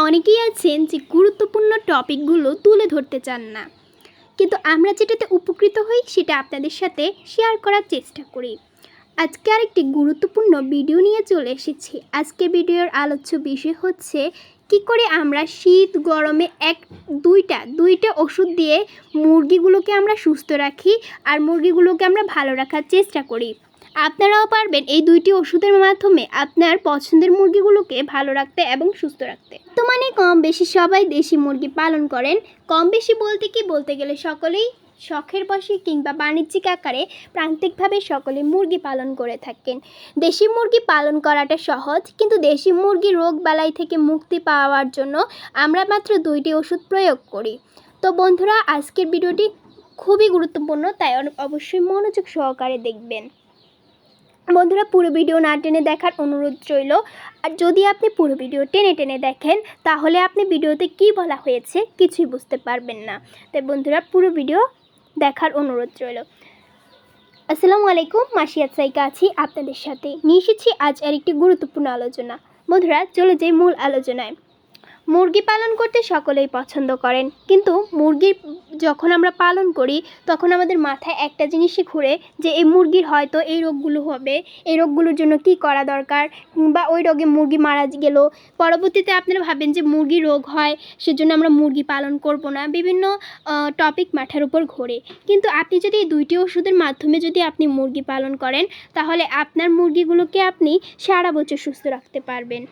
অনেকেই আছেন যে গুরুত্বপূর্ণ টপিকগুলো তুলে ধরতে চান না, কিন্তু আমরা যেটাতে উপকৃত হই সেটা আপনাদের সাথে শেয়ার করার চেষ্টা করি। আজকে আরেকটি গুরুত্বপূর্ণ ভিডিও নিয়ে চলে এসেছি। আজকে ভিডিওর আলোচ্য বিষয় হচ্ছে কি করে আমরা শীত গরমে দুইটা ওষুধ দিয়ে মুরগিগুলোকে আমরা সুস্থ রাখি আর মুরগিগুলোকে আমরা ভালো রাখার চেষ্টা করি। আপনারাও পারবেন এই দুইটি ওষুধের মাধ্যমে আপনার পছন্দের মুরগিগুলোকে ভালো রাখতে এবং সুস্থ রাখতে। তো কম বেশি সবাই দেশি মুরগি পালন করেন। কম বেশি বলতে গেলে সকলেই শখের বশে কিংবা বাণিজ্যিক আকারে প্রান্তিকভাবে সকলে মুরগি পালন করে থাকেন। দেশি মুরগি পালন করাটা সহজ, কিন্তু দেশি মুরগি রোগ বালাই থেকে মুক্তি পাওয়ার জন্য আমরা মাত্র দুইটি ওষুধ প্রয়োগ করি। তো বন্ধুরা, আজকের ভিডিওটি খুবই গুরুত্বপূর্ণ, তাই অবশ্যই মনোযোগ সহকারে দেখবেন। বন্ধুরা, পুরো ভিডিও না টেনে দেখার অনুরোধ রইল। আর যদি আপনি পুরো ভিডিও টেনে দেখেন তাহলে আপনি ভিডিওতে কি বলা হয়েছে কিছুই বুঝতে পারবেন না। তাই বন্ধুরা, পুরো ভিডিও দেখার অনুরোধ রইল। আসসালামু আলাইকুম, মাসিয়াত সাইকা আছি আপনাদের সাথে। নিয়ে এসেছি আজ আরেকটি গুরুত্বপূর্ণ আলোচনা। বন্ধুরা, চলে যাই মূল আলোচনায়। মুরগি পালন করতে সকলেই পছন্দ করেন, কিন্তু মুরগি যখন আমরা পালন করি তখন আমাদের মাথায় একটা জিনিসই ঘুরে যে এই মুরগির হয়তো এই রোগগুলো হবে, এই রোগগুলোর জন্য কি করা দরকার, বা ওই রোগে মুরগি মারা গেল। পরবর্তীতে আপনারা ভাবেন যে মুরগি রোগ হয়, সেজন্য আমরা মুরগি পালন করব না। বিভিন্ন টপিক মাথার উপর ঘোরে। কিন্তু আপনি যদি এই দুইটি ওষুধের মাধ্যমে যদি আপনি মুরগি পালন করেন তাহলে আপনার মুরগিগুলোকে আপনি সারা বছর সুস্থ রাখতে পারবেন।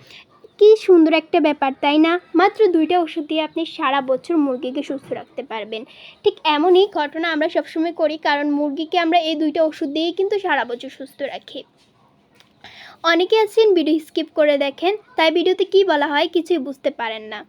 কি সুন্দর একটা ব্যাপার, তাই না? মাত্র দুইটা ওষুধ দিয়ে আপনি সারা বছর মুরগিকে সুস্থ রাখতে পারবেন। ঠিক এমনই ঘটনা আমরা সবসময় করি, কারণ মুরগিকে আমরা এই দুইটা ওষুধ দিয়েই কিন্তু সারা বছর সুস্থ রাখি। অনেকে আছেন ভিডিও স্কিপ করে দেখেন, তাই ভিডিওতে কি বলা হয় কিছুই বুঝতে পারেন না।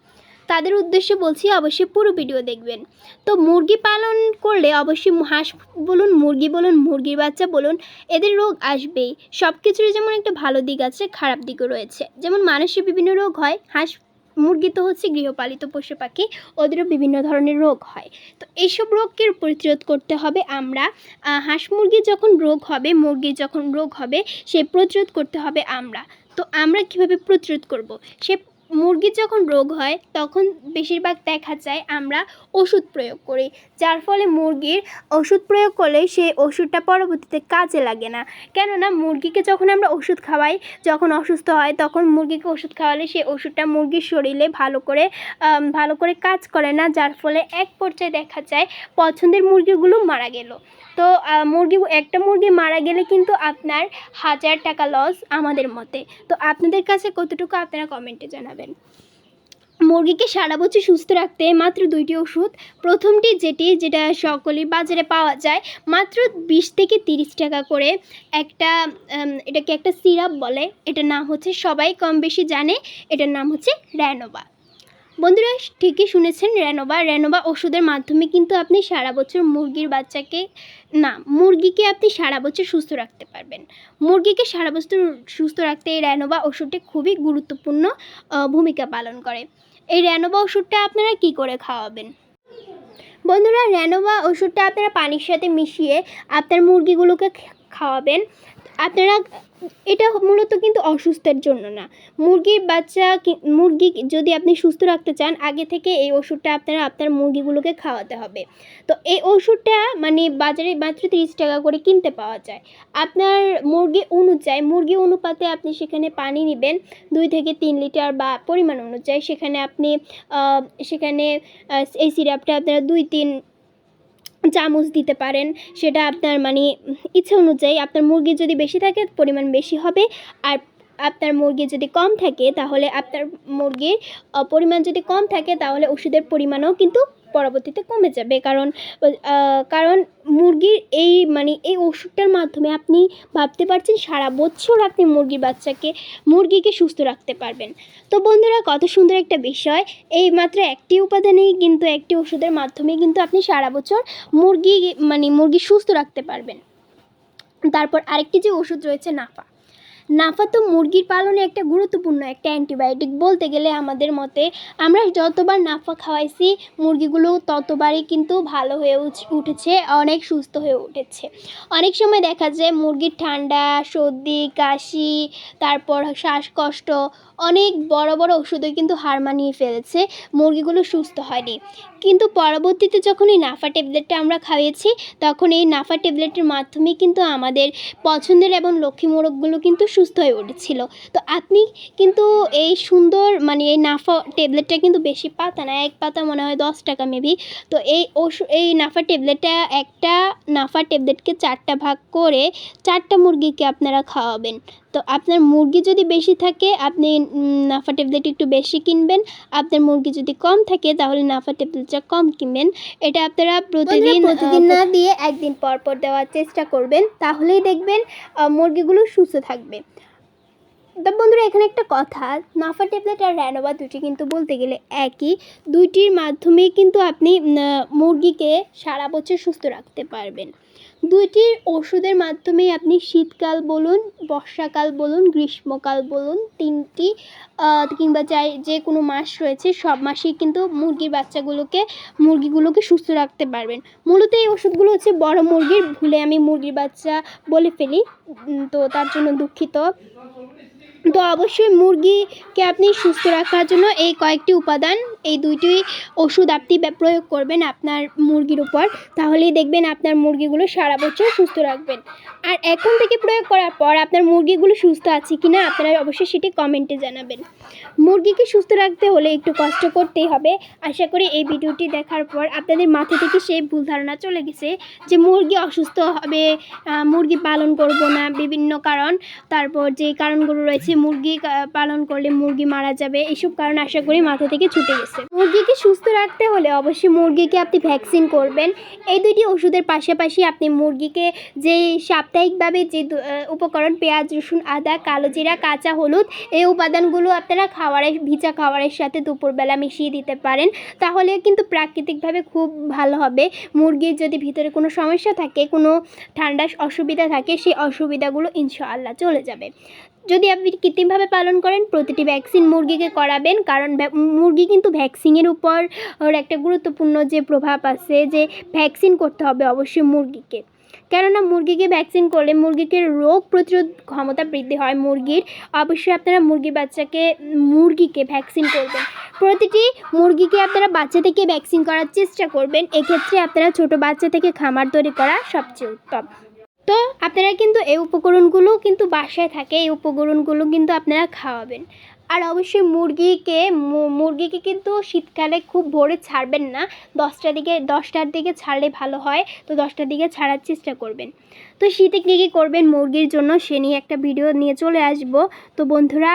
তাদের উদ্দেশ্যে বলছি, অবশ্যই পুরো ভিডিও দেখবেন। তো মুরগি পালন করলে অবশ্যই হাঁস বলুন, মুরগি বলুন, মুরগির বাচ্চা বলুন, এদের রোগ আসবেই। সব কিছুরই যেমন একটা ভালো দিক আছে, খারাপ দিকও রয়েছে। যেমন মানুষের বিভিন্ন রোগ হয়, হাঁস মুরগি তো হচ্ছে গৃহপালিত পশু পাখি, ওদেরও বিভিন্ন ধরনের রোগ হয়। তো এইসব রোগকে প্রতিরোধ করতে হবে আমরা। হাঁস মুরগির যখন রোগ হবে, মুরগির যখন রোগ হবে, সে প্রতিরোধ করতে হবে আমরা। তো আমরা কিভাবে প্রতিরোধ করব? সে মুরগির যখন রোগ হয় তখন বেশিরভাগ দেখা যায় আমরা ওষুধ প্রয়োগ করি, যার ফলে মুরগির ওষুধ প্রয়োগ করলে সেই ওষুধটা পরবর্তীতে কাজে লাগে না। কেননা মুরগিকে যখন আমরা ওষুধ খাওয়াই, যখন অসুস্থ হয় তখন মুরগিকে ওষুধ খাওয়ালে সেই ওষুধটা মুরগির শরীরে ভালো করে কাজ করে না, যার ফলে এক পর্যায়ে দেখা যায় পছন্দের মুরগিগুলো মারা গেল। তো একটা মুরগি মারা গেলে কিন্তু আপনার 1000 টাকা লস আমাদের মতে। তো আপনাদের কাছে কতটুকু আপনারা কমেন্টে জানাবেন। মুরগিকে সারা বছর সুস্থ রাখতে মাত্র দুইটি ওষুধ। প্রথমটি যেটা সকলেই বাজারে পাওয়া যায়, মাত্র 20 থেকে 30 টাকা করে এটাকে একটা সিরাপ বলে। এটার নাম হচ্ছে, সবাই কম বেশি জানে, এটার নাম হচ্ছে র্যানোভা। বন্ধুরা, ঠিকই শুনেছেন, র্যানোভা ওষুধের মাধ্যমে কিন্তু আপনি সারা বছর মুরগিকে আপনি সারা বছর সুস্থ রাখতে পারবেন। মুরগিকে সারা বছর সুস্থ রাখতে এই র্যানোভা ওষুধটি খুবই গুরুত্বপূর্ণ ভূমিকা পালন করে। এই র্যানোভা ওষুধটা আপনারা কি করে খাওয়াবেন? বন্ধুরা, র্যানোভা ওষুধটা আপনারা পানির সাথে মিশিয়ে আপনার মুরগিগুলোকে খাওয়াবেন। আপনারা এটা মূলত কিন্তু অসুস্থের জন্য না। মুরগি যদি আপনি সুস্থ রাখতে চান, আগে থেকে এই ওষুধটা আপনার মুরগিগুলোকে খাওয়াতে হবে। তো এই ওষুধটা বাজারে মাত্র 30 টাকা করে কিনতে পাওয়া যায়। আপনার মুরগি অনুপাতে আপনি সেখানে পানি নেবেন 2 থেকে 3 লিটার, বা পরিমাণ অনুযায়ী সেখানে এই সিরাপটা আপনারা 2-3 চামচ দিতে পারেন। সেটা আপনার ইচ্ছা অনুযায়ী। আপনার মুরগি যদি বেশি থাকে পরিমাণ বেশি হবে, আর আপনার মুরগি যদি কম থাকে তাহলে তাহলে ওষুধের পরিমাণও কিন্তু পরবর্তীতে কমে যাবে। কারণ মুরগির এই ওষুধটার মাধ্যমে আপনি ভাবতে পারছেন সারা বছর আপনি মুরগিকে সুস্থ রাখতে পারবেন। তো বন্ধুরা, কত সুন্দর একটা বিষয়। এই মাত্র একটি উপাদানেই কিন্তু, একটি ওষুধের মাধ্যমে কিন্তু আপনি সারা বছর মুরগি সুস্থ রাখতে পারবেন। তারপর আরেকটি যে ওষুধ রয়েছে নাফা তো মুরগির পালনে একটা গুরুত্বপূর্ণ একটা অ্যান্টিবায়োটিক বলতে গেলে আমাদের মতে। আমরা যতবার নাফা খাওয়াইছি মুরগিগুলো ততবারই কিন্তু ভালো হয়ে উঠেছে, অনেক সুস্থ হয়ে উঠেছে। অনেক সময় দেখা যায় মুরগির ঠান্ডা, সর্দি, কাশি, তারপর শ্বাসকষ্ট, অনেক বড় বড় ওষুধে কিন্তু হার মানিয়ে ফেলেছে, মুরগিগুলো সুস্থ হয়নি। কিন্তু পরবর্তীতে যখন এই নাফা ট্যাবলেটটা আমরা খাইয়েছি, তখন এই নাফা ট্যাবলেটের মাধ্যমে কিন্তু আমাদের পছন্দের এবং লক্ষ্মী মোরগগুলো কিন্তু সুস্থ হয়ে উঠেছিল। তো আপনি কিন্তু এই সুন্দর এই নাফা ট্যাবলেটটা কিন্তু বেশি পাতা না, এক পাতা মনে হয় 10 টাকা মেবি। তো এই নাফা ট্যাবলেটটা, একটা নাফা ট্যাবলেটকে 4টা ভাগ করে 4টা মুরগিকে আপনারা খাওয়াবেন। তো আপনার মুরগি যদি বেশি থাকে আপনি নাফা ট্যাবলেট একটু বেশি কিনবেন, আপনার মুরগি যদি কম থাকে তাহলে নাফা ট্যাবলেটটা কম কিনবেন। এটা আপনারা প্রতিদিন না দিয়ে একদিন পর পর দেওয়ার চেষ্টা করবেন, তাহলেই দেখবেন মুরগিগুলো সুস্থ থাকবে। তো বন্ধুরা, এখানে একটা কথা, নাফা ট্যাবলেট আর র্যানোভা দুটি কিন্তু বলতে গেলে একই। দুইটির মাধ্যমেই কিন্তু আপনি মুরগিকে সারা বছর সুস্থ রাখতে পারবেন। দুইটির ওষুধের মাধ্যমেই আপনি শীতকাল বলুন, বর্ষাকাল বলুন, গ্রীষ্মকাল বলুন, তিনটি কিংবা যে কোনো মাস রয়েছে সব মাসেই কিন্তু মুরগিগুলোকে সুস্থ রাখতে পারবেন। মূলত এই ওষুধগুলো হচ্ছে বড় মুরগির, ভুলে আমি মুরগির বাচ্চা বলে ফেলি, তো তার জন্য দুঃখিত। তো অবশ্যই মুরগিকে আপনি সুস্থ রাখার জন্য এই কয়েকটি উপাদান, এই দুইটি ওষুধ আপনি প্রয়োগ করবেন আপনার মুরগির উপর, তাহলেই দেখবেন আপনার মুরগিগুলো সারা বছর সুস্থ রাখবেন। আর এখন থেকে প্রয়োগ করার পর আপনার মুরগিগুলো সুস্থ আছে কি না আপনারা অবশ্যই সেটি কমেন্টে জানাবেন। মুরগিকে সুস্থ রাখতে হলে একটু কষ্ট করতেই হবে। আশা করি এই ভিডিওটি দেখার পর আপনাদের মাথা থেকে সেই ভুল ধারণা চলে গেছে যে মুরগি অসুস্থ হবে, মুরগি পালন করব না, বিভিন্ন কারণ, তারপর যে কারণগুলো রয়েছে মুরগি পালন করলে মুরগি মারা যাবে, এইসব কারণ আশা করি মাথা থেকে ছুটে গেছে। মুরগিকে সুস্থ রাখতে হলে অবশ্যই মুরগিকে আপনি ভ্যাকসিন করবেন। এই দুইটি ওষুধের পাশাপাশি আপনি মুরগিকে যে সাপ্তাহিকভাবে যে উপকরণ, পেঁয়াজ, রসুন, আদা, কালো জিরা, কাঁচা হলুদ, এই উপাদানগুলো আপনারা ভিজা খাবারের সাথে দুপুরবেলা মিশিয়ে দিতে পারেন, তাহলে কিন্তু প্রাকৃতিকভাবে খুব ভালো হবে। মুরগির যদি ভিতরে কোনো সমস্যা থাকে, কোনো ঠান্ডার অসুবিধা থাকে, সেই অসুবিধাগুলো ইনশাআল্লাহ চলে যাবে। যদি আপনি কৃত্রিমভাবে পালন করেন, প্রতিটি ভ্যাকসিন মুরগিকে করাবেন, কারণ মুরগি কিন্তু ভ্যাকসিনের উপর ওর একটা গুরুত্বপূর্ণ যে প্রভাব আছে, যে ভ্যাকসিন করতে হবে অবশ্যই মুরগিকে। কেননা মুরগিকে ভ্যাকসিন করলে মুরগিকে রোগ প্রতিরোধ ক্ষমতা বৃদ্ধি হয় মুরগির। অবশ্যই আপনারা মুরগিকে ভ্যাকসিন করবেন। প্রতিটি মুরগিকে আপনারা বাচ্চা থেকে ভ্যাকসিন করার চেষ্টা করবেন। এক্ষেত্রে আপনারা ছোট বাচ্চা থেকে খামার তৈরি করা সবচেয়ে উত্তম। তো আপনারা কিন্তু এই উপকরণগুলো কিন্তু বাসায় থাকে, এই উপকরণগুলো কিন্তু আপনারা খাওয়াবেন। আর অবশ্যই মুরগিকে কিন্তু শীতকালে খুব ভোরে ছাড়বেন না, 10টার দিকে ছাড়লে ভালো হয়। তো 10টার দিকে ছাড়ার চেষ্টা করবেন। তো শীতে কী কী করবেন মুরগির জন্য সে নিয়ে একটা ভিডিও নিয়ে চলে আসব। তো বন্ধুরা,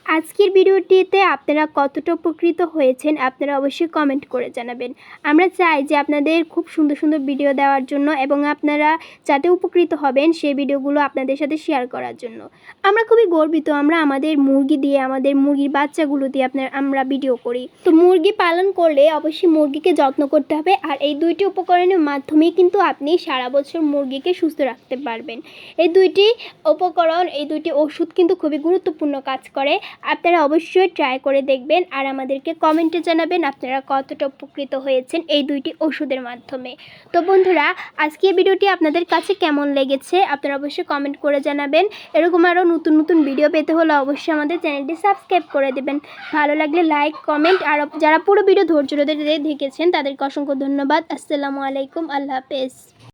আজকের ভিডিওটিতে আপনারা কতটা উপকৃত হয়েছেন আপনারা অবশ্যই কমেন্ট করে জানাবেন। আমরা চাই যে আপনাদের খুব সুন্দর সুন্দর ভিডিও দেওয়ার জন্য, এবং আপনারা যাতে উপকৃত হবেন সেই ভিডিওগুলো আপনাদের সাথে শেয়ার করার জন্য। আমরা খুবই গর্বিত, আমরা আমাদের মুরগি দিয়ে, আমাদের মুরগির বাচ্চাগুলো দিয়ে আমরা ভিডিও করি। তো মুরগি পালন করলে অবশ্যই মুরগিকে যত্ন করতে হবে, আর এই দুইটি উপকরণের মাধ্যমেই কিন্তু আপনি সারা বছর মুরগিকে সুস্থ রাখতে পারবেন। এই দুইটি উপকরণ, এই দুইটি ওষুধ কিন্তু খুবই গুরুত্বপূর্ণ কাজ করে। আপনারা অবশ্যই ট্রাই করে দেখবেন আর আমাদেরকে কমেন্টে জানাবেন আপনারা কতটা উপকৃত হয়েছেন এই দুইটি ওষুধের মাধ্যমে। তো বন্ধুরা, আজকের ভিডিওটি আপনাদের কাছে কেমন লেগেছে আপনারা অবশ্যই কমেন্ট করে জানাবেন। এরকম আরও নতুন নতুন ভিডিও পেতে হলে অবশ্যই আমাদের চ্যানেলটি সাবস্ক্রাইব করে দেবেন। ভালো লাগলে লাইক, কমেন্ট, আর যারা পুরো ভিডিও ধৈর্য ধরে দেখেছেন তাদেরকে অসংখ্য ধন্যবাদ। আসসালামু আলাইকুম, আল্লাহ হাফেজ।